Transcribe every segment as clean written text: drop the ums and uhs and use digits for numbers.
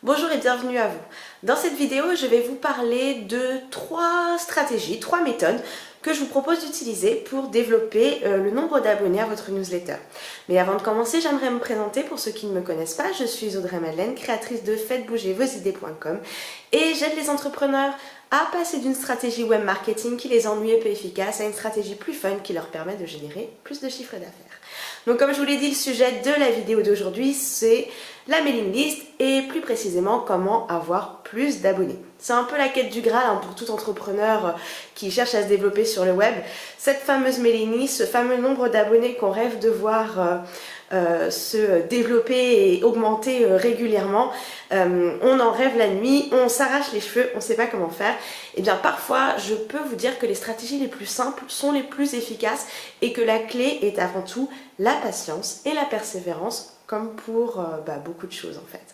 Bonjour et bienvenue à vous. Dans cette vidéo, je vais vous parler de trois stratégies, trois méthodes que je vous propose d'utiliser pour développer le nombre d'abonnés à votre newsletter. Mais avant de commencer, j'aimerais me présenter pour ceux qui ne me connaissent pas. Je suis Audrey Madeleine, créatrice de faites-bouger-vos-idées.com et j'aide les entrepreneurs à passer d'une stratégie web marketing qui les ennuie et peu efficace à une stratégie plus fun qui leur permet de générer plus de chiffre d'affaires. Donc comme je vous l'ai dit, le sujet de la vidéo d'aujourd'hui, c'est la mailing list et plus précisément comment avoir plus d'abonnés. C'est un peu la quête du Graal pour tout entrepreneur qui cherche à se développer sur le web. Cette fameuse mailing list, ce fameux nombre d'abonnés qu'on rêve de voir se développer et augmenter régulièrement. On en rêve la nuit, on s'arrache les cheveux, on ne sait pas comment faire. Et bien parfois, je peux vous dire que les stratégies les plus simples sont les plus efficaces et que la clé est avant tout la patience et la persévérance, comme pour beaucoup de choses en fait.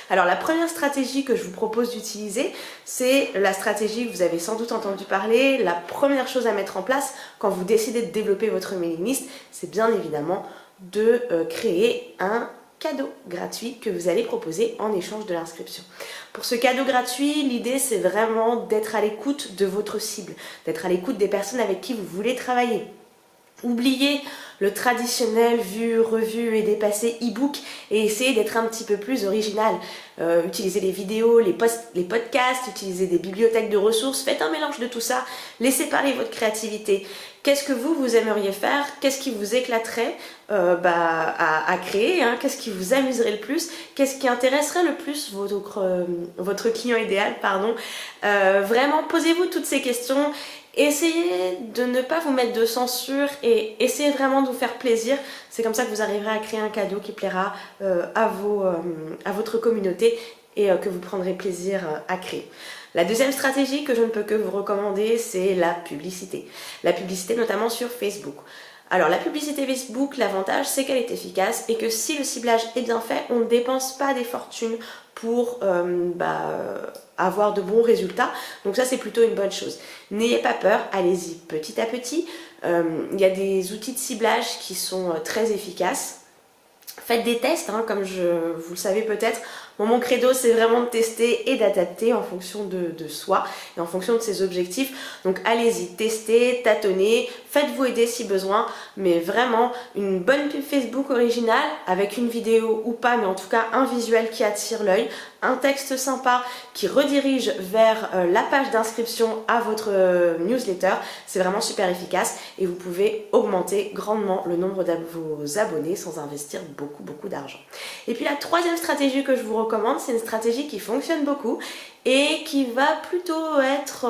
Alors la première stratégie que je vous propose d'utiliser, c'est la stratégie que vous avez sans doute entendu parler. La première chose à mettre en place quand vous décidez de développer votre mailing list, c'est bien évidemment de créer un cadeau gratuit que vous allez proposer en échange de l'inscription. Pour ce cadeau gratuit, l'idée c'est vraiment d'être à l'écoute de votre cible, d'être à l'écoute des personnes avec qui vous voulez travailler. Oubliez le traditionnel vu, revu et dépassé e-book et essayez d'être un petit peu plus original. Utilisez les vidéos, les podcasts, utilisez des bibliothèques de ressources, faites un mélange de tout ça, laissez parler votre créativité. Qu'est-ce que vous aimeriez faire? Qu'est-ce qui vous éclaterait à créer, hein? Qu'est-ce qui vous amuserait le plus? Qu'est-ce qui intéresserait le plus votre client idéal, pardon. Vraiment, posez-vous toutes ces questions. Essayez de ne pas vous mettre de censure et essayez vraiment de vous faire plaisir. C'est comme ça que vous arriverez à créer un cadeau qui plaira à votre communauté et que vous prendrez plaisir à créer. La deuxième stratégie que je ne peux que vous recommander, c'est la publicité. La publicité notamment sur Facebook. Alors la publicité Facebook, l'avantage c'est qu'elle est efficace et que si le ciblage est bien fait, on ne dépense pas des fortunes pour avoir de bons résultats. Donc ça c'est plutôt une bonne chose. N'ayez pas peur, allez-y petit à petit. Il y a des outils de ciblage qui sont très efficaces. Faites des tests, hein, comme vous le savez peut-être. Mon credo, c'est vraiment de tester et d'adapter en fonction de soi et en fonction de ses objectifs. Donc allez-y, testez, tâtonnez, faites-vous aider si besoin. Mais vraiment, une bonne pub Facebook originale avec une vidéo ou pas, mais en tout cas un visuel qui attire l'œil, un texte sympa qui redirige vers la page d'inscription à votre newsletter. C'est vraiment super efficace et vous pouvez augmenter grandement le nombre de vos abonnés sans investir beaucoup d'argent. Et puis la troisième stratégie que je vous recommande, c'est une stratégie qui fonctionne beaucoup et qui va plutôt être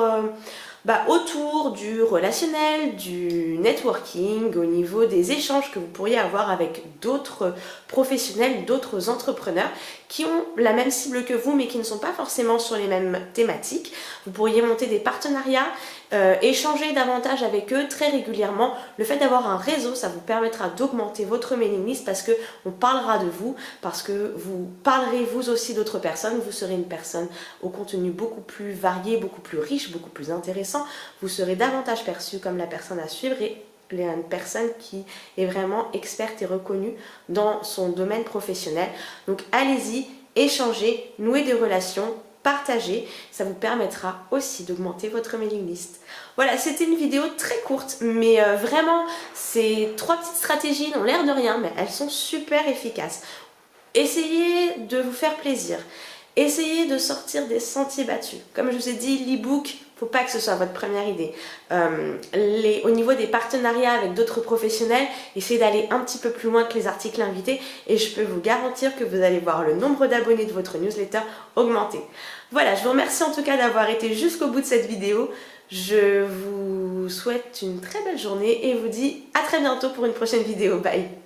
autour du relationnel, du networking, au niveau des échanges que vous pourriez avoir avec d'autres professionnels, d'autres entrepreneurs qui ont la même cible que vous mais qui ne sont pas forcément sur les mêmes thématiques. Vous pourriez monter des partenariats, échanger davantage avec eux très régulièrement. Le fait d'avoir un réseau, ça vous permettra d'augmenter votre mailing list parce qu'on parlera de vous, parce que vous parlerez vous aussi d'autres personnes. Vous serez une personne au contenu beaucoup plus varié, beaucoup plus riche, beaucoup plus intéressant. Vous serez davantage perçu comme la personne à suivre et une personne qui est vraiment experte et reconnue dans son domaine professionnel. Donc allez-y, échangez, nouez des relations, partagez, ça vous permettra aussi d'augmenter votre mailing list. Voilà, c'était une vidéo très courte, mais vraiment, ces trois petites stratégies n'ont l'air de rien, mais elles sont super efficaces. Essayez de vous faire plaisir. Essayez de sortir des sentiers battus. Comme je vous ai dit, l'e-book, faut pas que ce soit votre première idée. Au niveau des partenariats avec d'autres professionnels, essayez d'aller un petit peu plus loin que les articles invités et je peux vous garantir que vous allez voir le nombre d'abonnés de votre newsletter augmenter. Voilà, je vous remercie en tout cas d'avoir été jusqu'au bout de cette vidéo. Je vous souhaite une très belle journée et vous dis à très bientôt pour une prochaine vidéo. Bye!